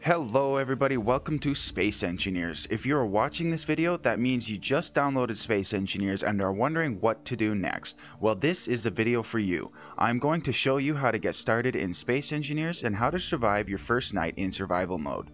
Hello everybody, welcome to Space Engineers. If you are watching this video, that means you just downloaded Space Engineers and are wondering what to do next. Well, this is a video for you. I'm going to show you how to get started in Space Engineers and how to survive your first night in survival mode.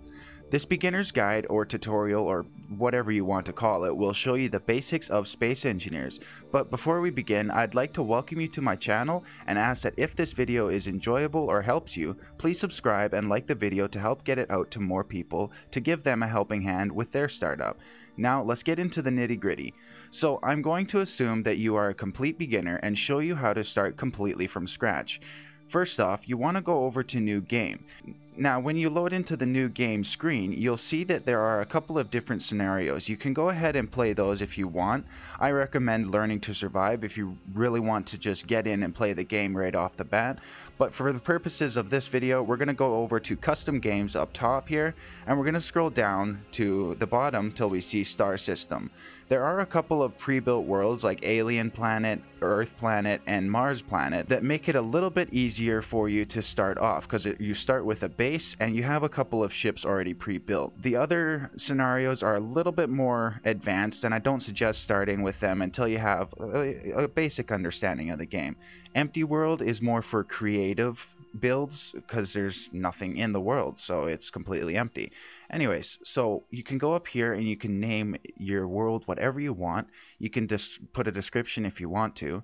This beginner's guide or tutorial or whatever you want to call it will show you the basics of Space Engineers. But before we begin, I'd like to welcome you to my channel and ask that if this video is enjoyable or helps you, please subscribe and like the video to help get it out to more people to give them a helping hand with their startup. Now let's get into the nitty-gritty. So I'm going to assume that you are a complete beginner and show you how to start completely from scratch. First off, you want to go over to New Game. Now when you load into the New Game screen, you'll see that there are a couple of different scenarios. You can go ahead and play those if you want. I recommend Learning to Survive if you really want to just get in and play the game right off the bat. But for the purposes of this video, we're going to go over to Custom Games up top here, and we're going to scroll down to the bottom till we see Star System. There are a couple of pre-built worlds like Alien Planet, Earth Planet, and Mars Planet that make it a little bit easier for you to start off because you start with a base and you have a couple of ships already pre-built. The other scenarios are a little bit more advanced and I don't suggest starting with them until you have a basic understanding of the game. Empty World is more for creative builds because there's nothing in the world, so it's completely empty. Anyways, so you can go up here and you can name your world whatever you want. You can just put a description if you want to.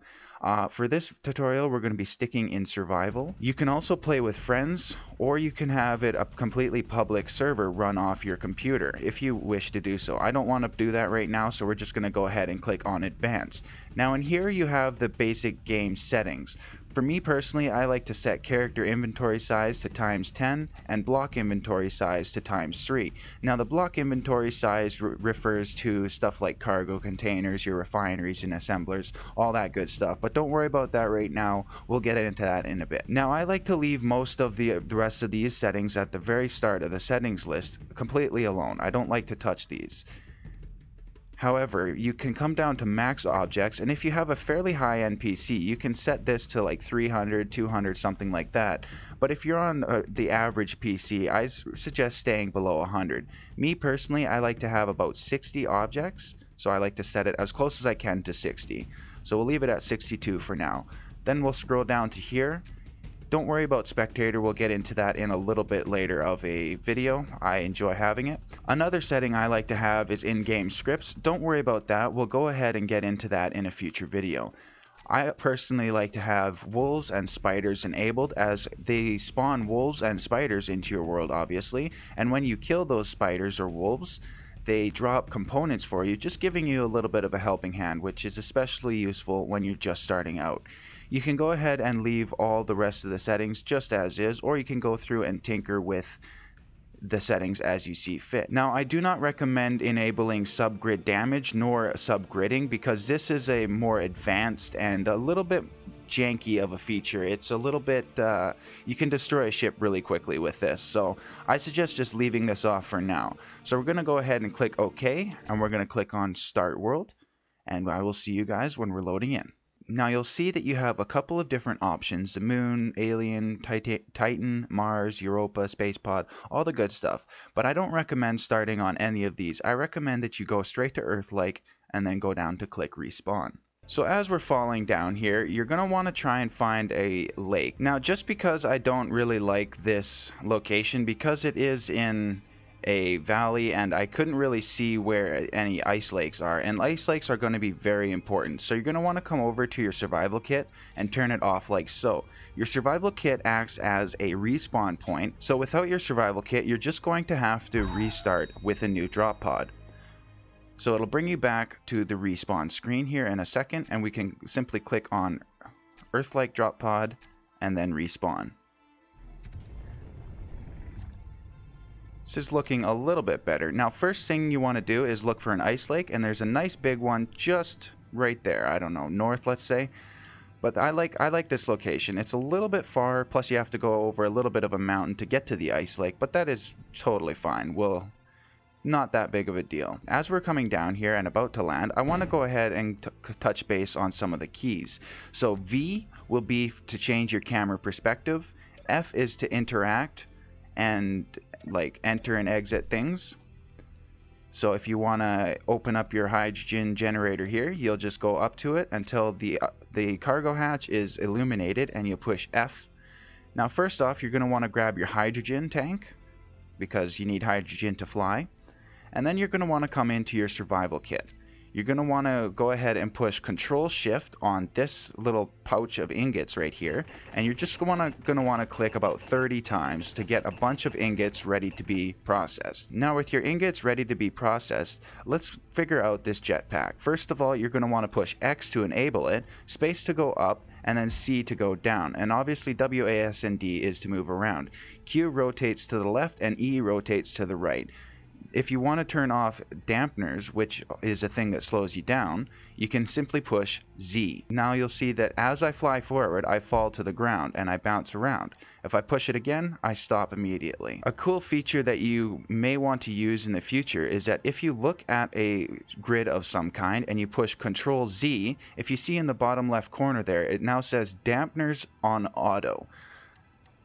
For this tutorial, we're going to be sticking in survival. You can also play with friends, or you can have it a completely public server run off your computer if you wish to do so. I don't want to do that right now, so we're just going to go ahead and click on Advanced. Now in here you have the basic game settings. For me personally, I like to set character inventory size to ×10 and block inventory size to ×3. Now the block inventory size refers to stuff like cargo containers, your refineries and assemblers, all that good stuff. But don't worry about that right now, we'll get into that in a bit. Now I like to leave most of the rest of these settings at the very start of the settings list completely alone. I don't like to touch these. However, you can come down to max objects, and if you have a fairly high-end PC, you can set this to like 300, 200, something like that. But if you're on the average PC, I suggest staying below 100. Me personally, I like to have about 60 objects, so I like to set it as close as I can to 60. So we'll leave it at 62 for now. Then we'll scroll down to here. Don't worry about spectator, we'll get into that in a little bit later of a video. I enjoy having it. Another setting I like to have is in-game scripts. Don't worry about that, we'll go ahead and get into that in a future video. I personally like to have wolves and spiders enabled, as they spawn wolves and spiders into your world obviously, and when you kill those spiders or wolves, they drop components for you, just giving you a little bit of a helping hand, which is especially useful when you're just starting out. You can go ahead and leave all the rest of the settings just as is, or you can go through and tinker with the settings as you see fit. Now I do not recommend enabling subgrid damage nor subgridding because this is a more advanced and a little bit janky of a feature. It's a little bit you can destroy a ship really quickly with this, so I suggest just leaving this off for now. So we're going to go ahead and click OK, and we're going to click on Start World, and I will see you guys when we're loading in. Now you'll see that you have a couple of different options: the Moon, Alien, Titan, Mars, Europa, Space Pod, all the good stuff. But I don't recommend starting on any of these. I recommend that you go straight to Earth-like and then go down to click Respawn. So as we're falling down here, you're going to want to try and find a lake. Now just because I don't really like this location, because it is in a valley and I couldn't really see where any ice lakes are, and ice lakes are going to be very important, so you're going to want to come over to your survival kit and turn it off like so. Your survival kit acts as a respawn point, so without your survival kit you're just going to have to restart with a new drop pod. So it'll bring you back to the respawn screen here in a second, and we can simply click on Earth-like drop pod and then respawn. This is looking a little bit better. Now first thing you want to do is look for an ice lake, and there's a nice big one just right there. I don't know, north let's say. But I like this location. It's a little bit far, plus you have to go over a little bit of a mountain to get to the ice lake, but that is totally fine. Not that big of a deal. As we're coming down here and about to land, I want to go ahead and touch base on some of the keys. So V will be to change your camera perspective, F is to interact, and like enter and exit things. So if you want to open up your hydrogen generator here, you'll just go up to it until the cargo hatch is illuminated, and you'll push F. Now first off, you're going to want to grab your hydrogen tank because you need hydrogen to fly, and then you're going to want to come into your survival kit. You're going to want to go ahead and push Control Shift on this little pouch of ingots right here, and you're just going to want to click about 30 times to get a bunch of ingots ready to be processed. Now with your ingots ready to be processed, let's figure out this jetpack. First of all, you're going to want to push X to enable it, space to go up, and then C to go down. And obviously WASD is to move around. Q rotates to the left and E rotates to the right. If you want to turn off dampeners, which is a thing that slows you down, you can simply push Z. Now you'll see that as I fly forward, I fall to the ground and I bounce around. If I push it again, I stop immediately. A cool feature that you may want to use in the future is that if you look at a grid of some kind and you push Control Z, if you see in the bottom left corner there, it now says dampeners on auto.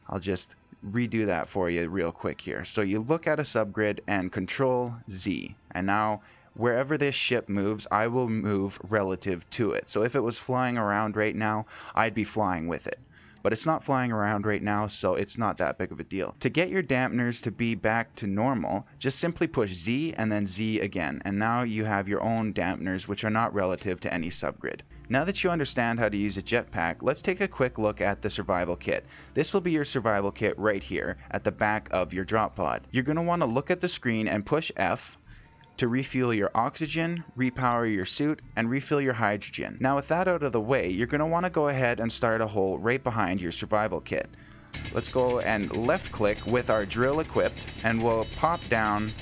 I'll just redo that for you real quick here. So you look at a subgrid and Control Z, and now wherever this ship moves, I will move relative to it. So if it was flying around right now, I'd be flying with it. But it's not flying around right now, so it's not that big of a deal. To get your dampeners to be back to normal, just simply push Z and then Z again, and now you have your own dampeners which are not relative to any subgrid. Now that you understand how to use a jetpack, let's take a quick look at the survival kit. This will be your survival kit right here at the back of your drop pod. You're going to want to look at the screen and push F to refuel your oxygen, repower your suit, and refill your hydrogen. Now with that out of the way, you're going to want to go ahead and start a hole right behind your survival kit. Let's go and left click with our drill equipped, and we'll pop down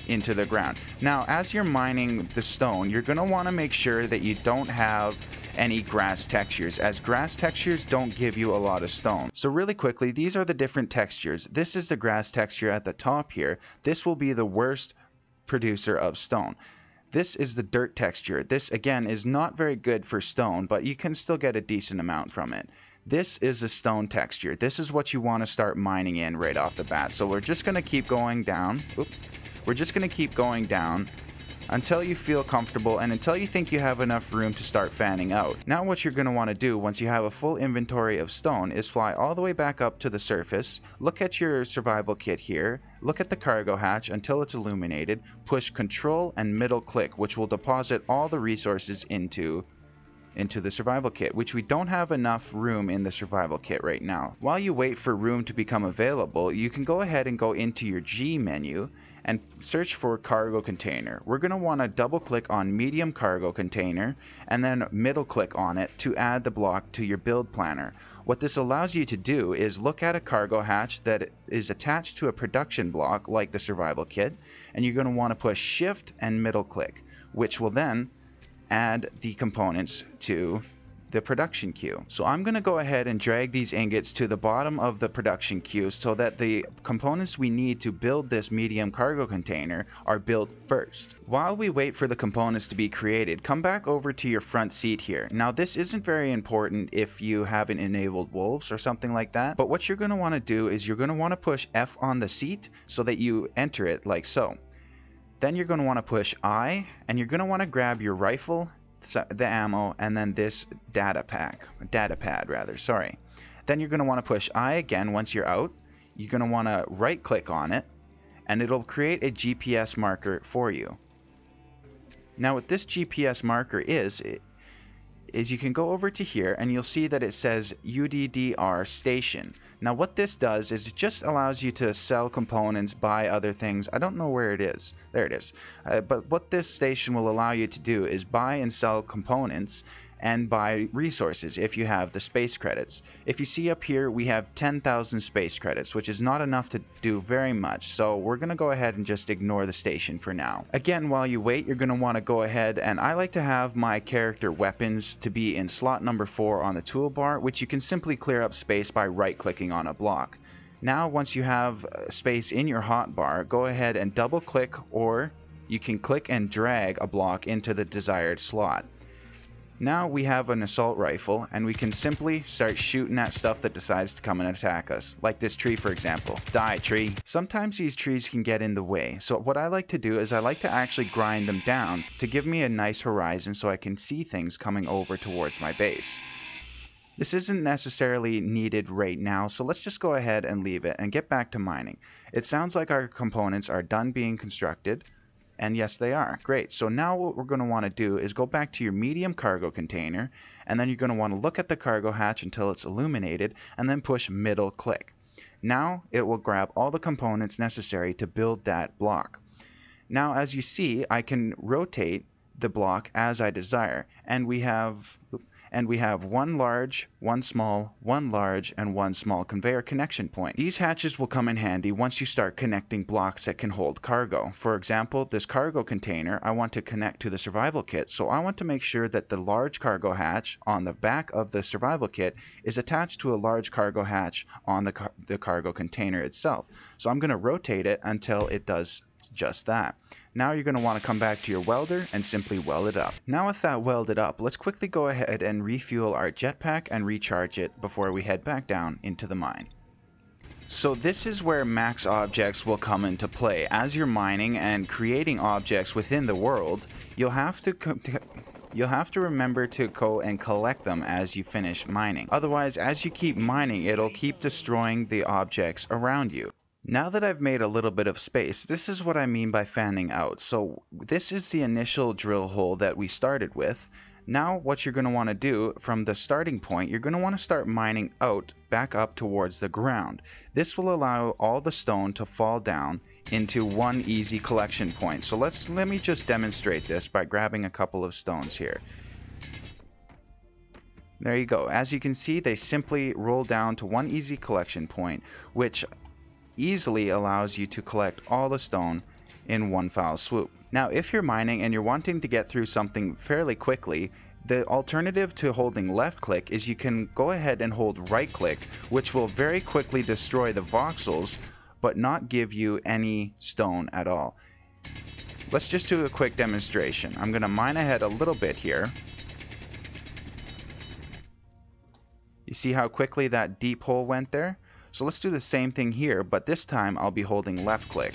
into the ground. Now as you're mining the stone, you're going to want to make sure that you don't have any grass textures, as grass textures don't give you a lot of stone. So really quickly, these are the different textures. This is the grass texture at the top here. This will be the worst producer of stone. This is the dirt texture. This again is not very good for stone, but you can still get a decent amount from it. This is a stone texture. This is what you want to start mining in right off the bat. So we're just going to keep going down. We're just going to keep going down until you feel comfortable and until you think you have enough room to start fanning out. Now what you're going to want to do once you have a full inventory of stone is fly all the way back up to the surface, look at your survival kit here, look at the cargo hatch until it's illuminated, push Control and middle click, which will deposit all the resources into the survival kit, which we don't have enough room in the survival kit right now. While you wait for room to become available, you can go ahead and go into your G menu and search for cargo container. We're going to want to double click on medium cargo container and then middle click on it to add the block to your build planner. What this allows you to do is look at a cargo hatch that is attached to a production block like the survival kit, and you're going to want to push shift and middle click, which will then add the components to the production queue. So I'm going to go ahead and drag these ingots to the bottom of the production queue so that the components we need to build this medium cargo container are built first. While we wait for the components to be created, come back over to your front seat here. Now this isn't very important if you haven't enabled wolves or something like that, but what you're going to want to do is you're going to want to push F on the seat so that you enter it like so. Then you're going to want to push I, and you're going to want to grab your rifle, the ammo, and then this data pad. Then you're going to want to push I again once you're out. You're going to want to right click on it, and it'll create a GPS marker for you. Now what this GPS marker is you can go over to here and you'll see that it says UDDR station. Now what this does is it just allows you to sell components, buy other things. I don't know where it is. There it is. But what this station will allow you to do is buy and sell components and buy resources if you have the space credits. If you see up here, we have 10,000 space credits, which is not enough to do very much, so we're going to go ahead and just ignore the station for now. Again, while you wait, you're going to want to go ahead, and I like to have my character weapons to be in slot number 4 on the toolbar, which you can simply clear up space by right clicking on a block. Now once you have space in your hotbar, go ahead and double click, or you can click and drag a block into the desired slot. Now we have an assault rifle, and we can simply start shooting at stuff that decides to come and attack us. Like this tree, for example. Die, tree. Sometimes these trees can get in the way, so what I like to do is I like to actually grind them down to give me a nice horizon so I can see things coming over towards my base. This isn't necessarily needed right now, so let's just go ahead and leave it and get back to mining. It sounds like our components are done being constructed, and yes they are. Great. So now what we're going to want to do is go back to your medium cargo container, and then you're going to want to look at the cargo hatch until it's illuminated, and then push middle click. Now it will grab all the components necessary to build that block. Now as you see, I can rotate the block as I desire, and we have one large, one small, one large, and one small conveyor connection point. These hatches will come in handy once you start connecting blocks that can hold cargo. For example, this cargo container I want to connect to the survival kit, so I want to make sure that the large cargo hatch on the back of the survival kit is attached to a large cargo hatch on the cargo container itself. So I'm going to rotate it until it does just that. Now you're going to want to come back to your welder and simply weld it up. Now with that welded up, let's quickly go ahead and refuel our jetpack and recharge it before we head back down into the mine. So this is where max objects will come into play. As you're mining and creating objects within the world, you'll have to remember to go and collect them as you finish mining. Otherwise, as you keep mining, it'll keep destroying the objects around you. Now that I've made a little bit of space, this is what I mean by fanning out. So this is the initial drill hole that we started with. Now what you're going to want to do from the starting point, you're going to want to start mining out back up towards the ground. This will allow all the stone to fall down into one easy collection point. So let me just demonstrate this by grabbing a couple of stones here. There you go. As you can see, they simply roll down to one easy collection point, which easily allows you to collect all the stone in one foul swoop. Now if you're mining and you're wanting to get through something fairly quickly, the alternative to holding left click is you can go ahead and hold right click, which will very quickly destroy the voxels but not give you any stone at all. Let's just do a quick demonstration. I'm going to mine ahead a little bit here. You see how quickly that deep hole went there? So let's do the same thing here, but this time I'll be holding left click.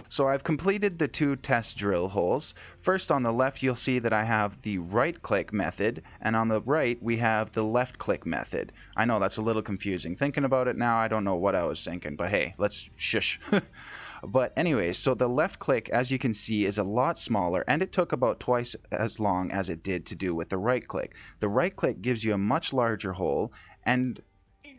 So I've completed the two test drill holes. First on the left you'll see that I have the right click method, and on the right we have the left click method. I know that's a little confusing. Thinking about it now, I don't know what I was thinking, but hey, let's shush. But anyways, so the left click, as you can see, is a lot smaller, and it took about twice as long as it did to do with the right click. The right click gives you a much larger hole and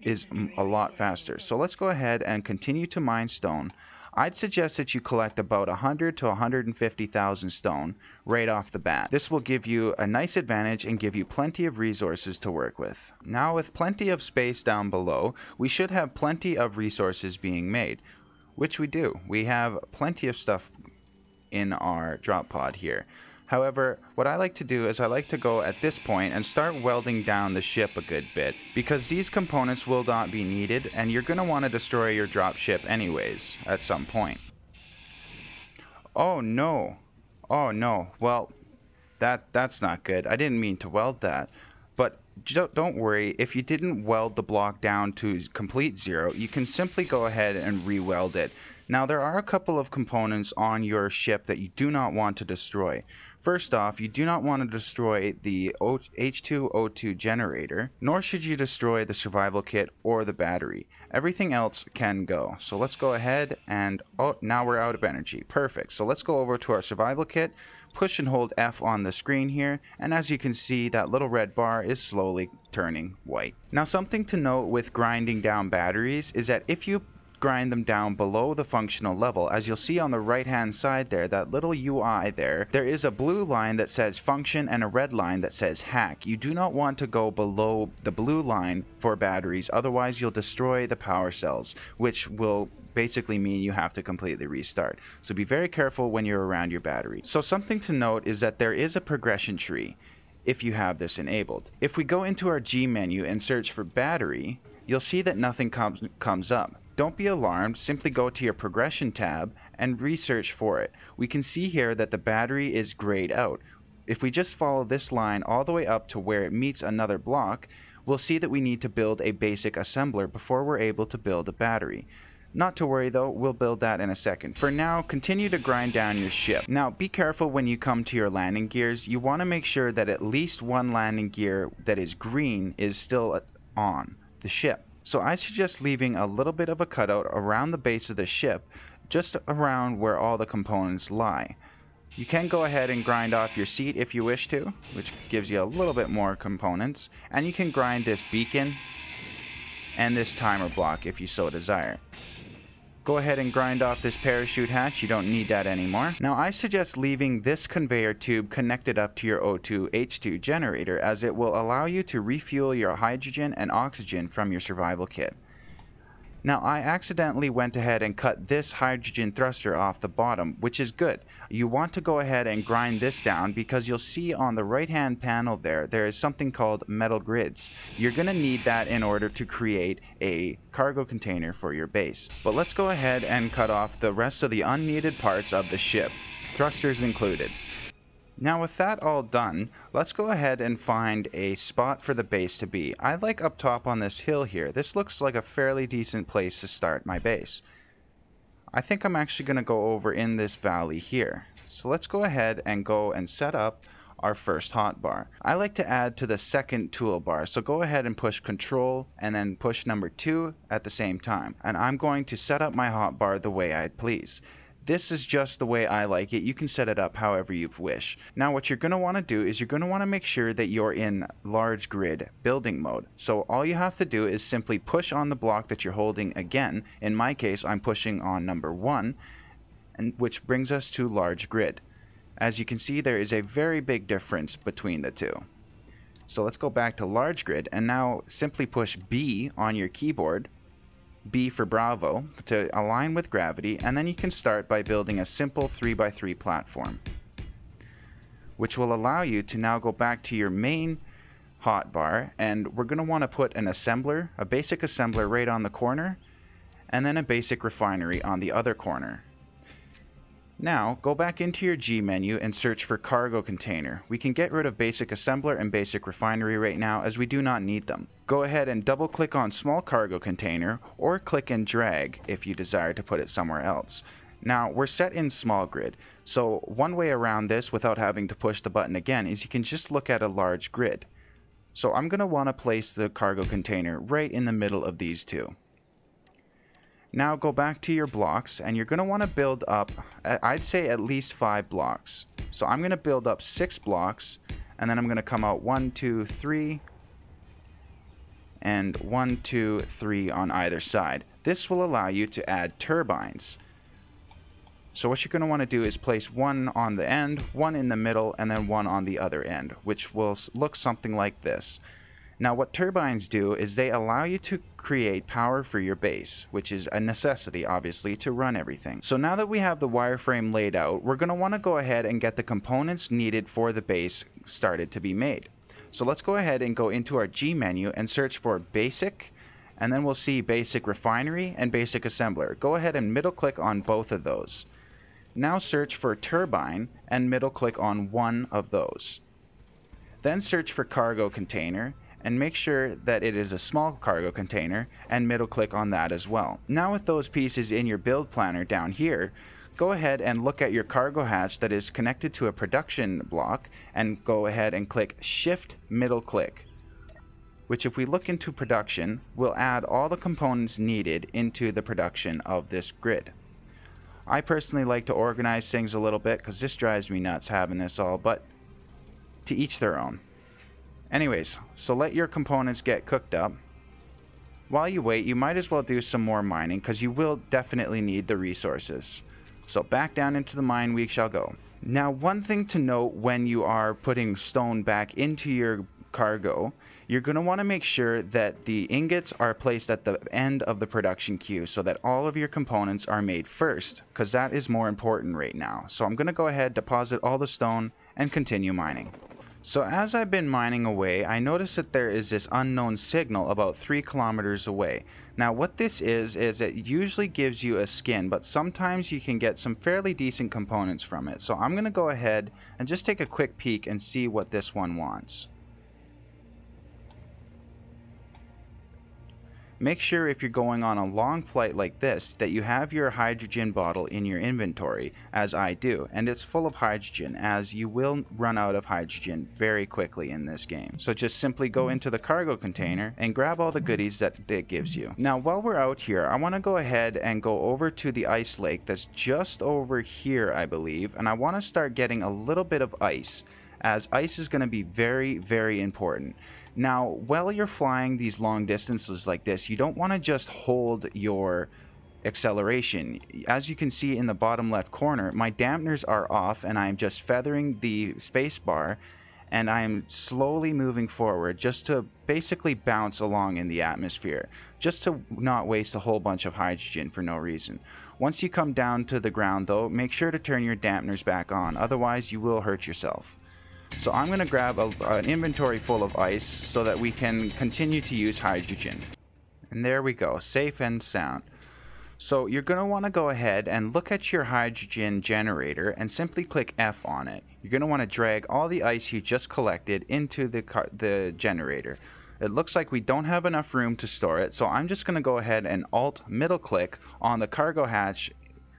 is a lot faster. So let's go ahead and continue to mine stone. I'd suggest that you collect about 100 to 150,000 stone right off the bat. This will give you a nice advantage and give you plenty of resources to work with. Now with plenty of space down below, we should have plenty of resources being made. Which we do. We have plenty of stuff in our drop pod here. However, what I like to do is I like to go at this point and start welding down the ship a good bit, because these components will not be needed and you're going to want to destroy your drop ship anyways at some point. Oh no. Oh no. Well, that's not good. I didn't mean to weld that. But don't worry, if you didn't weld the block down to complete zero, you can simply go ahead and re-weld it. Now there are a couple of components on your ship that you do not want to destroy. First off, you do not want to destroy the H2O2 generator, nor should you destroy the survival kit or the battery. Everything else can go. So let's go ahead and, oh, now we're out of energy. Perfect. So let's go over to our survival kit, push and hold F on the screen here, and as you can see, that little red bar is slowly turning white. Now something to note with grinding down batteries is that if you grind them down below the functional level, as you'll see on the right hand side there, that little UI there is a blue line that says function and a red line that says hack. You do not want to go below the blue line for batteries, otherwise you'll destroy the power cells, which will basically mean you have to completely restart. So be very careful when you're around your battery. So something to note is that there is a progression tree if you have this enabled. If we go into our G menu and search for battery, you'll see that nothing comes up. Don't be alarmed, simply go to your progression tab and research for it. We can see here that the battery is grayed out. If we just follow this line all the way up to where it meets another block, we'll see that we need to build a basic assembler before we're able to build a battery. Not to worry though, we'll build that in a second. For now, continue to grind down your ship. Now be careful when you come to your landing gears. You want to make sure that at least one landing gear that is green is still on the ship. So I suggest leaving a little bit of a cutout around the base of the ship, just around where all the components lie. You can go ahead and grind off your seat if you wish to, which gives you a little bit more components, and you can grind this beacon and this timer block if you so desire. Go ahead and grind off this parachute hatch, you don't need that anymore. Now I suggest leaving this conveyor tube connected up to your O2H2 generator, as it will allow you to refuel your hydrogen and oxygen from your survival kit. Now I accidentally went ahead and cut this hydrogen thruster off the bottom, which is good. You want to go ahead and grind this down because you'll see on the right hand panel there is something called metal grids. You're going to need that in order to create a cargo container for your base. But let's go ahead and cut off the rest of the unneeded parts of the ship, thrusters included. Now with that all done, let's go ahead and find a spot for the base to be. I like up top on this hill here. This looks like a fairly decent place to start my base. I think I'm actually going to go over in this valley here. So let's go ahead and go and set up our first hotbar. I like to add to the second toolbar, so go ahead and push Control and then push number 2 at the same time. And I'm going to set up my hotbar the way I please. This is just the way I like it. You can set it up however you wish. Now what you're going to want to do is you're going to want to make sure that you're in large grid building mode. So all you have to do is simply push on the block that you're holding again. In my case, I'm pushing on number 1, and which brings us to large grid. As you can see, there is a very big difference between the two. So let's go back to large grid and now simply push B on your keyboard. B for Bravo, to align with gravity, and then you can start by building a simple 3x3 platform, which will allow you to now go back to your main hotbar, and we're going to want to put an assembler, a basic assembler right on the corner, and then a basic refinery on the other corner. Now, go back into your G menu and search for cargo container. We can get rid of basic assembler and basic refinery right now, as we do not need them. Go ahead and double click on small cargo container, or click and drag if you desire to put it somewhere else. Now, we're set in small grid, so one way around this without having to push the button again is you can just look at a large grid. So I'm going to want to place the cargo container right in the middle of these two. Now go back to your blocks, and you're going to want to build up, I'd say at least 5 blocks. So I'm going to build up 6 blocks, and then I'm going to come out 1, 2, 3, and 1, 2, 3 on either side. This will allow you to add turbines. So what you're going to want to do is place 1 on the end, 1 in the middle, and then 1 on the other end, which will look something like this. Now what turbines do is they allow you to create power for your base, which is a necessity obviously to run everything. So now that we have the wireframe laid out, we're going to want to go ahead and get the components needed for the base started to be made. So let's go ahead and go into our G menu and search for basic, and then we'll see basic refinery and basic assembler. Go ahead and middle click on both of those. Now search for turbine and middle click on one of those. Then search for cargo container and make sure that it is a small cargo container and middle click on that as well. Now with those pieces in your build planner down here, go ahead and look at your cargo hatch that is connected to a production block and go ahead and click Shift middle click, which if we look into production will add all the components needed into the production of this grid. I personally like to organize things a little bit because this drives me nuts having this all, but to each their own. Anyways, so let your components get cooked up. While you wait, you might as well do some more mining because you will definitely need the resources. So back down into the mine we shall go. Now one thing to note when you are putting stone back into your cargo, you're going to want to make sure that the ingots are placed at the end of the production queue so that all of your components are made first, because that is more important right now. So I'm going to go ahead, deposit all the stone, and continue mining. So as I've been mining away, I noticed that there is this unknown signal about 3 kilometers away. Now what this is it usually gives you a skin, but sometimes you can get some fairly decent components from it. So I'm going to go ahead and just take a quick peek and see what this one wants. Make sure if you're going on a long flight like this that you have your hydrogen bottle in your inventory, as I do, and it's full of hydrogen, as you will run out of hydrogen very quickly in this game. So just simply go into the cargo container and grab all the goodies that it gives you. Now while we're out here, I want to go ahead and go over to the ice lake that's just over here, I believe, and I want to start getting a little bit of ice, as ice is going to be very, very important. Now, while you're flying these long distances like this, you don't want to just hold your acceleration. As you can see in the bottom left corner, my dampeners are off and I'm just feathering the space bar, and I'm slowly moving forward just to basically bounce along in the atmosphere, just to not waste a whole bunch of hydrogen for no reason. Once you come down to the ground though, make sure to turn your dampeners back on, otherwise you will hurt yourself. So I'm going to grab an inventory full of ice so that we can continue to use hydrogen. And there we go, safe and sound. So you're going to want to go ahead and look at your hydrogen generator and simply click F on it. You're going to want to drag all the ice you just collected into the generator. It looks like we don't have enough room to store it, so I'm just going to go ahead and Alt middle click on the cargo hatch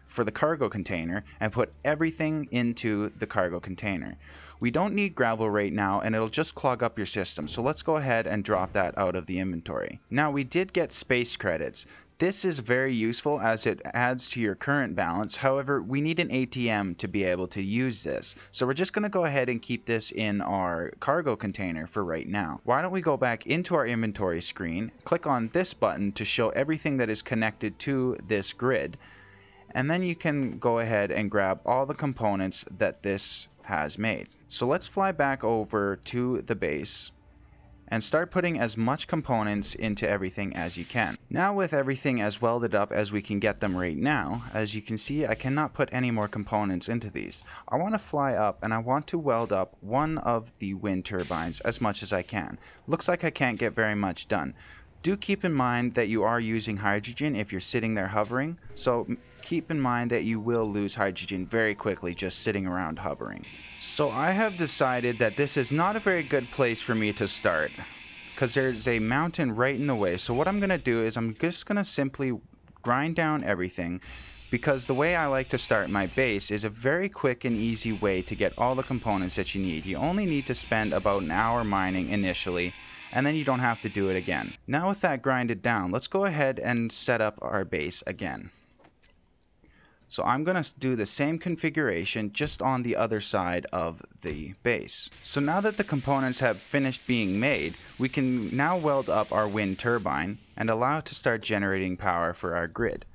for the cargo container and put everything into the cargo container. We don't need gravel right now, and it'll just clog up your system, so let's go ahead and drop that out of the inventory. Now we did get space credits. This is very useful as it adds to your current balance. However, we need an ATM to be able to use this, so we're just going to go ahead and keep this in our cargo container for right now. Why don't we go back into our inventory screen, click on this button to show everything that is connected to this grid, and then you can go ahead and grab all the components that this has made. So let's fly back over to the base and start putting as much components into everything as you can. Now with everything as welded up as we can get them right now, as you can see, I cannot put any more components into these. I want to fly up and I want to weld up one of the wind turbines as much as I can. Looks like I can't get very much done. Do keep in mind that you are using hydrogen if you're sitting there hovering, so keep in mind that you will lose hydrogen very quickly just sitting around hovering. So I have decided that this is not a very good place for me to start, because there's a mountain right in the way. So what I'm going to do is I'm just going to simply grind down everything, because the way I like to start my base is a very quick and easy way to get all the components that you need. You only need to spend about an hour mining initially, and then you don't have to do it again. Now with that grinded down, let's go ahead and set up our base again. So I'm going to do the same configuration just on the other side of the base. So now that the components have finished being made, we can now weld up our wind turbine and allow it to start generating power for our grid.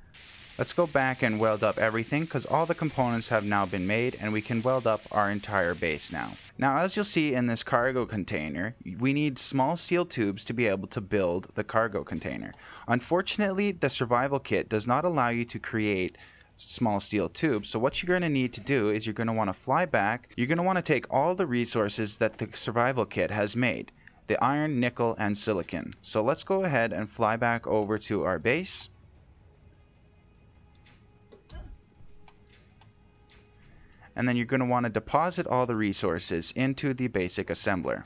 Let's go back and weld up everything, because all the components have now been made and we can weld up our entire base now. Now as you'll see in this cargo container, we need small steel tubes to be able to build the cargo container. Unfortunately, the survival kit does not allow you to create small steel tubes, so what you're going to need to do is you're going to want to fly back. You're going to want to take all the resources that the survival kit has made, the iron, nickel, and silicon. So let's go ahead and fly back over to our base. And then you're going to want to deposit all the resources into the basic assembler.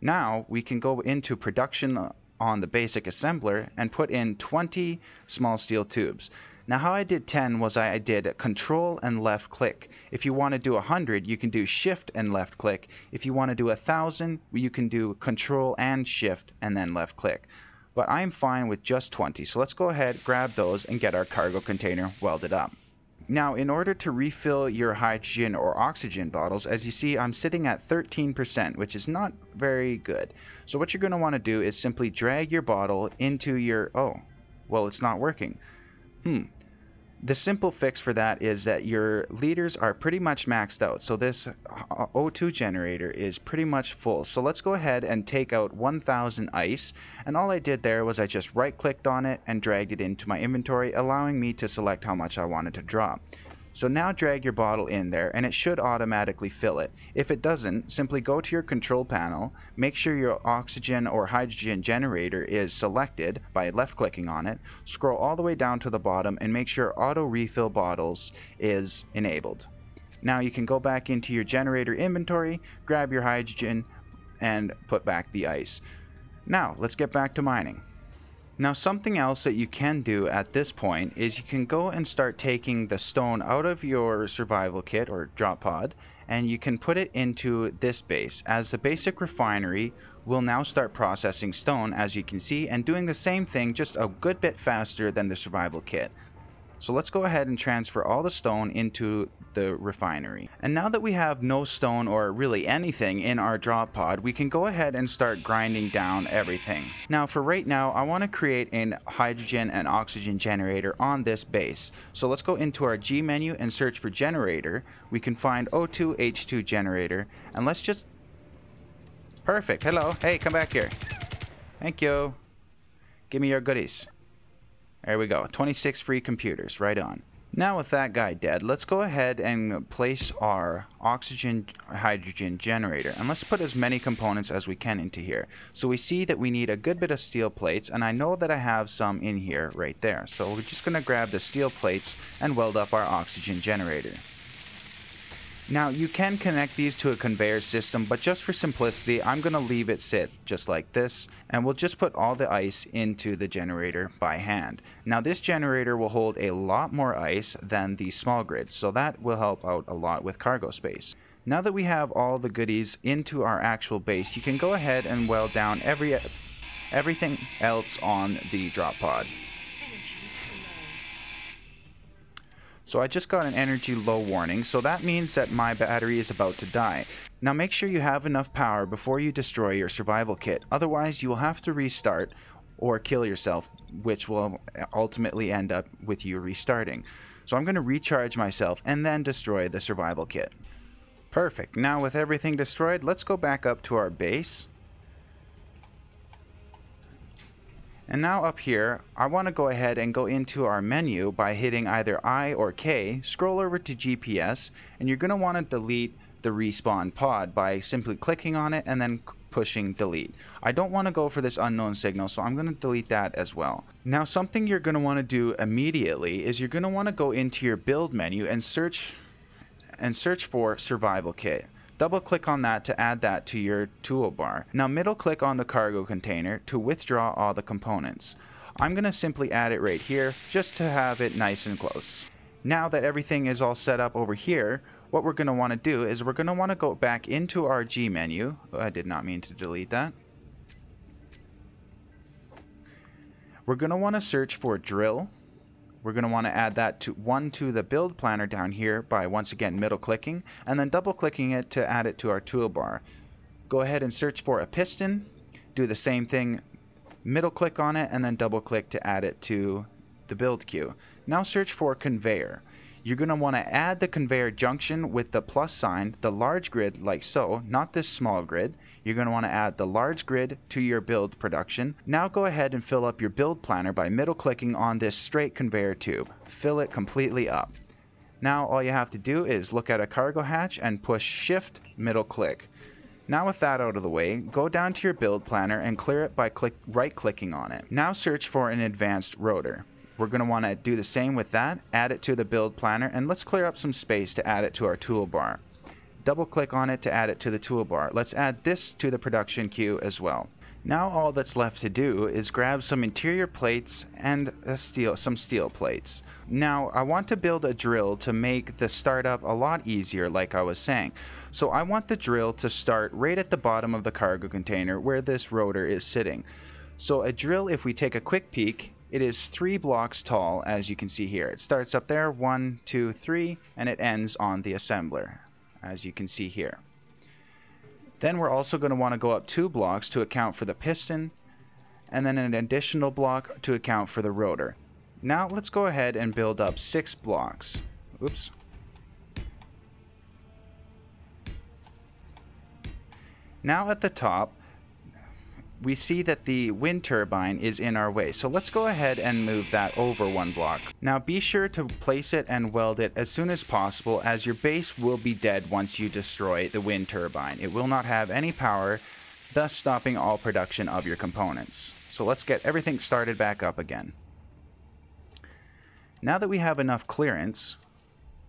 Now we can go into production on the basic assembler and put in 20 small steel tubes. Now how I did 10 was I did control and left click. If you want to do 100, you can do shift and left click. If you want to do 1,000, you can do control and shift and then left click. But I'm fine with just 20, so let's go ahead, grab those, and get our cargo container welded up. Now in order to refill your hydrogen or oxygen bottles, as you see I'm sitting at 13%, which is not very good. So what you're going to want to do is simply drag your bottle into your... oh, well, it's not working. The simple fix for that is that your liters are pretty much maxed out. So this O2 generator is pretty much full. So let's go ahead and take out 1000 ice. And all I did there was I just right clicked on it and dragged it into my inventory, allowing me to select how much I wanted to drop. So now drag your bottle in there and it should automatically fill it. If it doesn't, simply go to your control panel, make sure your oxygen or hydrogen generator is selected by left clicking on it, scroll all the way down to the bottom and make sure auto refill bottles is enabled. Now you can go back into your generator inventory, grab your hydrogen and put back the ice. Now let's get back to mining. Now something else that you can do at this point is you can go and start taking the stone out of your survival kit or drop pod and you can put it into this base, as the basic refinery will now start processing stone, as you can see, and doing the same thing just a good bit faster than the survival kit. So let's go ahead and transfer all the stone into the refinery. And now that we have no stone or really anything in our drop pod, we can go ahead and start grinding down everything. Now for right now, I want to create a hydrogen and oxygen generator on this base. So let's go into our G menu and search for generator. We can find O2 H2 generator and let's just... Perfect. Hello. Hey, come back here. Thank you. Give me your goodies. There we go, 26 free computers, right on. Now with that guy dead, let's go ahead and place our oxygen hydrogen generator, and let's put as many components as we can into here. So we see that we need a good bit of steel plates, and I know that I have some in here right there. So we're just going to grab the steel plates and weld up our oxygen generator. Now you can connect these to a conveyor system, but just for simplicity I'm going to leave it sit just like this, and we'll just put all the ice into the generator by hand. Now this generator will hold a lot more ice than the small grid, so that will help out a lot with cargo space. Now that we have all the goodies into our actual base, you can go ahead and weld down everything else on the drop pod. So I just got an energy low warning, so that means that my battery is about to die. Now make sure you have enough power before you destroy your survival kit, otherwise you will have to restart or kill yourself, which will ultimately end up with you restarting. So I'm going to recharge myself and then destroy the survival kit. Perfect. Now with everything destroyed, let's go back up to our base. And now up here, I want to go ahead and go into our menu by hitting either I or K, scroll over to GPS, and you're going to want to delete the respawn pod by simply clicking on it and then pushing delete. I don't want to go for this unknown signal, so I'm going to delete that as well. Now something you're going to want to do immediately is you're going to want to go into your build menu and search for survival kit. Double click on that to add that to your toolbar. Now middle click on the cargo container to withdraw all the components. I'm going to simply add it right here just to have it nice and close. Now that everything is all set up over here, what we're going to want to do is we're going to want to go back into our G menu. Oh, I did not mean to delete that. We're going to want to search for drill. We're going to want to add that to the build planner down here by once again middle clicking and then double clicking it to add it to our toolbar. Go ahead and search for a piston. Do the same thing, middle click on it and then double click to add it to the build queue. Now search for conveyor. You're going to want to add the conveyor junction with the plus sign, the large grid like so, not this small grid. You're going to want to add the large grid to your build production. Now go ahead and fill up your build planner by middle clicking on this straight conveyor tube. Fill it completely up. Now all you have to do is look at a cargo hatch and push shift middle click. Now with that out of the way, go down to your build planner and clear it by right clicking on it. Now search for an advanced rotor. We're going to want to do the same with that, add it to the build planner, and let's clear up some space to add it to our toolbar. Double click on it to add it to the toolbar. Let's add this to the production queue as well. Now all that's left to do is grab some interior plates and some steel plates. Now I want to build a drill to make the startup a lot easier, like I was saying. So I want the drill to start right at the bottom of the cargo container where this rotor is sitting. So a drill, if we take a quick peek, it is 3 blocks tall, as you can see here. It starts up there, 1, 2, 3, and it ends on the assembler, as you can see here. Then we're also going to want to go up 2 blocks to account for the piston, and then an additional block to account for the rotor. Now let's go ahead and build up 6 blocks. Oops. Now at the top, we see that the wind turbine is in our way. So let's go ahead and move that over one block. Now be sure to place it and weld it as soon as possible, as your base will be dead once you destroy the wind turbine. It will not have any power, thus stopping all production of your components. So let's get everything started back up again. Now that we have enough clearance,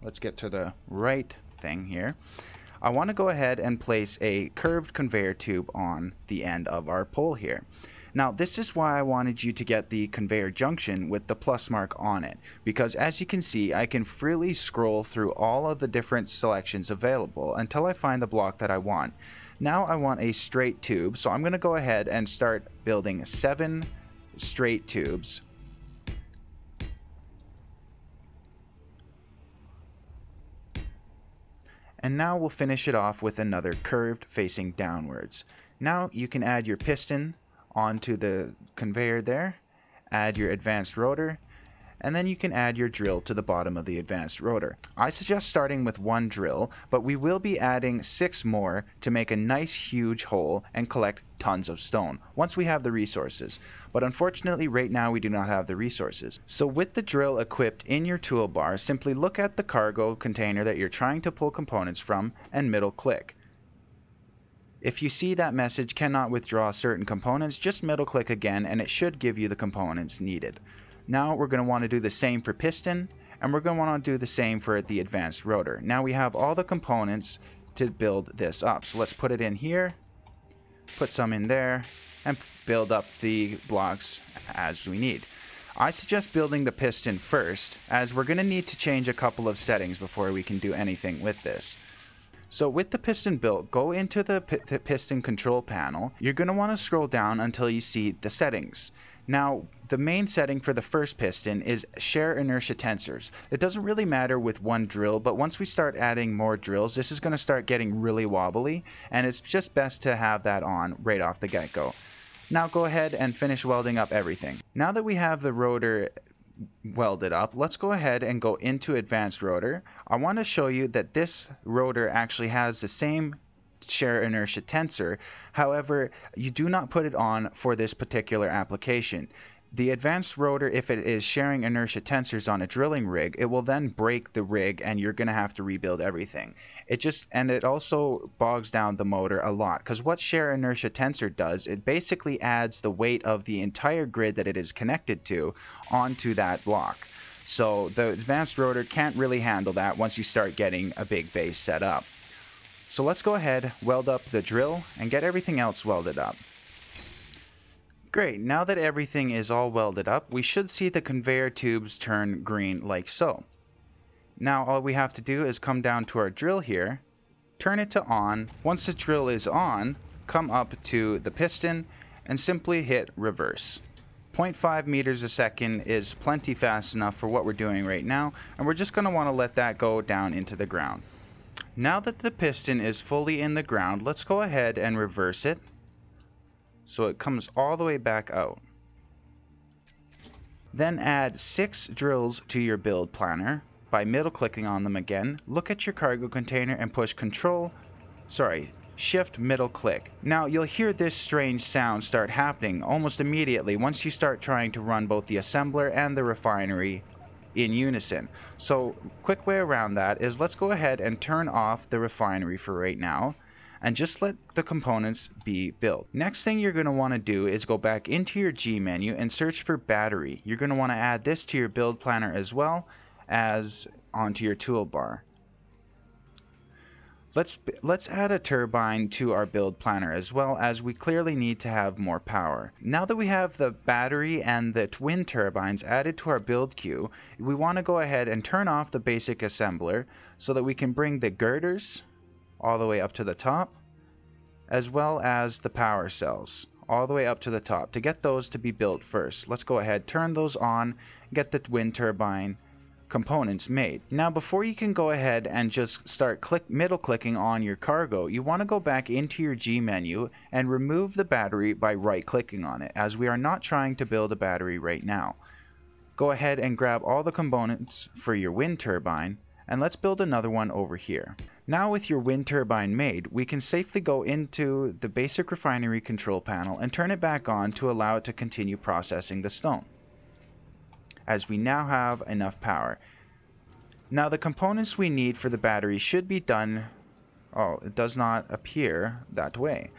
let's get to the right thing here. I want to go ahead and place a curved conveyor tube on the end of our pole here. Now this is why I wanted you to get the conveyor junction with the plus mark on it, because as you can see, I can freely scroll through all of the different selections available until I find the block that I want. Now I want a straight tube, so I'm going to go ahead and start building 7 straight tubes. And now we'll finish it off with another curved facing downwards. Now you can add your piston onto the conveyor there, add your advanced rotor, and then you can add your drill to the bottom of the advanced rotor. I suggest starting with 1 drill, but we will be adding 6 more to make a nice huge hole and collect tons of stone once we have the resources. But unfortunately right now we do not have the resources. So with the drill equipped in your toolbar, simply look at the cargo container that you're trying to pull components from and middle click. If you see that message cannot withdraw certain components, just middle click again and it should give you the components needed. Now we're going to want to do the same for piston, and we're going to want to do the same for the advanced rotor. Now we have all the components to build this up. So let's put it in here, put some in there, and build up the blocks as we need. I suggest building the piston first, as we're going to need to change a couple of settings before we can do anything with this. So with the piston built, go into the piston control panel. You're going to want to scroll down until you see the settings. Now, the main setting for the first piston is share inertia tensors. It doesn't really matter with 1 drill, but once we start adding more drills, this is going to start getting really wobbly, and it's just best to have that on right off the get-go. Now go ahead and finish welding up everything. Now that we have the rotor welded up, let's go ahead and go into advanced rotor. I want to show you that this rotor actually has the same share inertia tensor. However, you do not put it on for this particular application. The advanced rotor, if it is sharing inertia tensors on a drilling rig, it will then break the rig and you're going to have to rebuild everything. It also bogs down the motor a lot, because what share inertia tensor does, it basically adds the weight of the entire grid that it is connected to onto that block. So the advanced rotor can't really handle that once you start getting a big base set up. So let's go ahead, weld up the drill, and get everything else welded up. Great, now that everything is all welded up, we should see the conveyor tubes turn green like so. Now all we have to do is come down to our drill here, turn it to on. Once the drill is on, come up to the piston and simply hit reverse. 0.5 meters a second is plenty fast enough for what we're doing right now, and we're just going to want to let that go down into the ground. Now that the piston is fully in the ground, let's go ahead and reverse it so it comes all the way back out. Then add 6 drills to your build planner by middle clicking on them again. Look at your cargo container and push shift middle click. Now you'll hear this strange sound start happening almost immediately once you start trying to run both the assembler and the refinery in unison. So quick way around that is let's go ahead and turn off the refinery for right now and just let the components be built. Next thing you're going to want to do is go back into your G menu and search for battery. You're going to want to add this to your build planner as well as onto your toolbar. Let's add a turbine to our build planner as well, as we clearly need to have more power. Now that we have the battery and the twin turbines added to our build queue, we want to go ahead and turn off the basic assembler so that we can bring the girders all the way up to the top, as well as the power cells all the way up to the top. To get those to be built first, let's go ahead, turn those on, get the wind turbine components made. Now before you can go ahead and just start middle clicking on your cargo, you want to go back into your G menu and remove the battery by right clicking on it, as we are not trying to build a battery right now. Go ahead and grab all the components for your wind turbine and let's build another one over here. Now with your wind turbine made, we can safely go into the basic refinery control panel and turn it back on to allow it to continue processing the stone, as we now have enough power. Now the components we need for the battery should be done. Oh, it does not appear that way.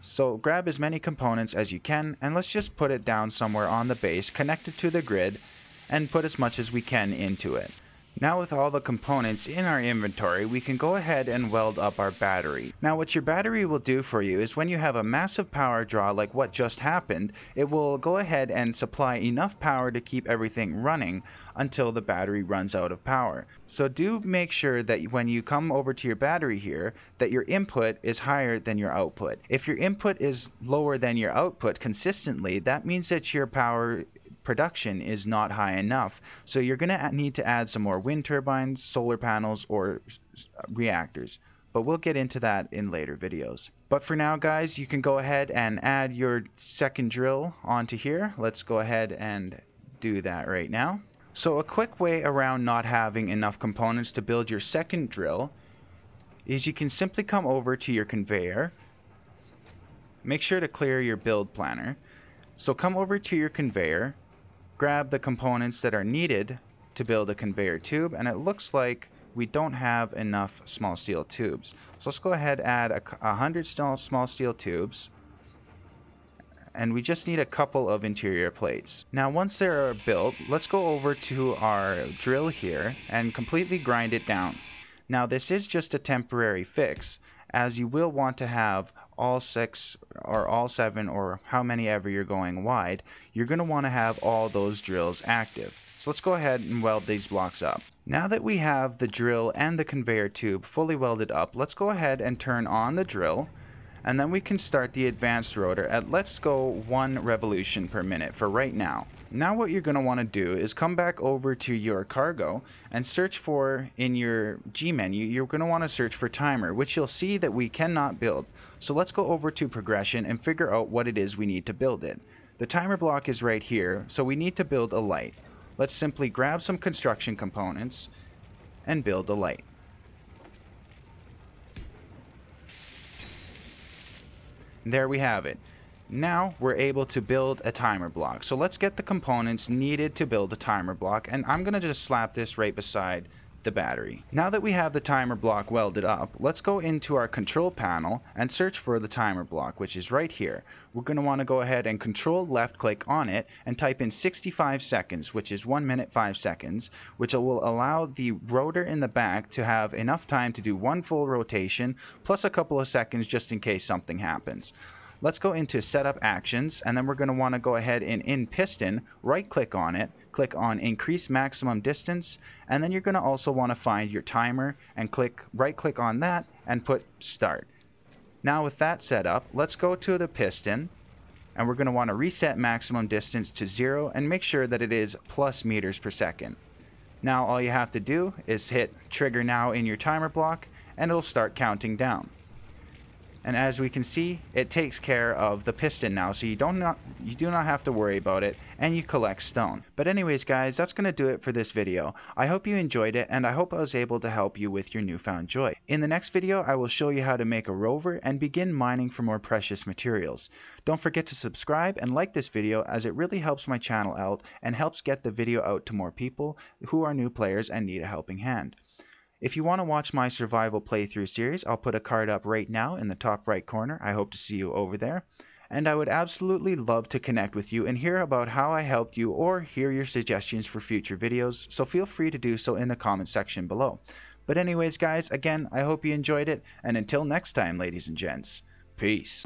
So grab as many components as you can, and let's just put it down somewhere on the base, connect it to the grid, and put as much as we can into it. Now with all the components in our inventory, we can go ahead and weld up our battery. Now what your battery will do for you is when you have a massive power draw like what just happened, it will go ahead and supply enough power to keep everything running until the battery runs out of power. So do make sure that when you come over to your battery here, that your input is higher than your output. If your input is lower than your output consistently, that means that your power production is not high enough, so you're going to need to add some more wind turbines, solar panels, or reactors, but we'll get into that in later videos. But for now guys, you can go ahead and add your second drill onto here. Let's go ahead and do that right now. So a quick way around not having enough components to build your second drill is you can simply come over to your conveyor. Make sure to clear your build planner. So come over to your conveyor, grab the components that are needed to build a conveyor tube, and it looks like we don't have enough small steel tubes. So let's go ahead and add 100 small steel tubes, and we just need a couple of interior plates. Now once they're built, let's go over to our drill here and completely grind it down. Now this is just a temporary fix, as you will want to have all 6 or all 7 or how many ever you're going wide. You're going to want to have all those drills active. So let's go ahead and weld these blocks up. Now that we have the drill and the conveyor tube fully welded up, let's go ahead and turn on the drill, and then we can start the advanced rotor at, let's go, 1 revolution per minute for right now. Now what you're going to want to do is come back over to your cargo and search for, in your G menu, you're going to want to search for timer, which you'll see that we cannot build. So let's go over to progression and figure out what it is we need to build it. The timer block is right here, so we need to build a light. Let's simply grab some construction components and build a light. There we have it. Now we're able to build a timer block. So let's get the components needed to build a timer block, and I'm going to just slap this right beside the battery. Now that we have the timer block welded up, let's go into our control panel and search for the timer block, which is right here. We're going to want to go ahead and control left click on it and type in 65 seconds, which is 1 minute 5 seconds, which will allow the rotor in the back to have enough time to do 1 full rotation plus a couple of seconds just in case something happens. Let's go into setup actions, and then we're going to want to go ahead and in piston, right click on it, click on increase maximum distance, and then you're going to also want to find your timer and right click on that and put start. Now with that set up, let's go to the piston, and we're going to want to reset maximum distance to 0 and make sure that it is plus meters per second. Now all you have to do is hit trigger now in your timer block, and it'll start counting down. And as we can see, it takes care of the piston now, so you do not have to worry about it, and you collect stone. But anyways guys, that's going to do it for this video. I hope you enjoyed it, and I hope I was able to help you with your newfound joy. In the next video, I will show you how to make a rover and begin mining for more precious materials. Don't forget to subscribe and like this video, as it really helps my channel out and helps get the video out to more people who are new players and need a helping hand. If you want to watch my survival playthrough series, I'll put a card up right now in the top right corner. I hope to see you over there. And I would absolutely love to connect with you and hear about how I helped you, or hear your suggestions for future videos, so feel free to do so in the comment section below. But anyways guys, again, I hope you enjoyed it, and until next time ladies and gents, peace.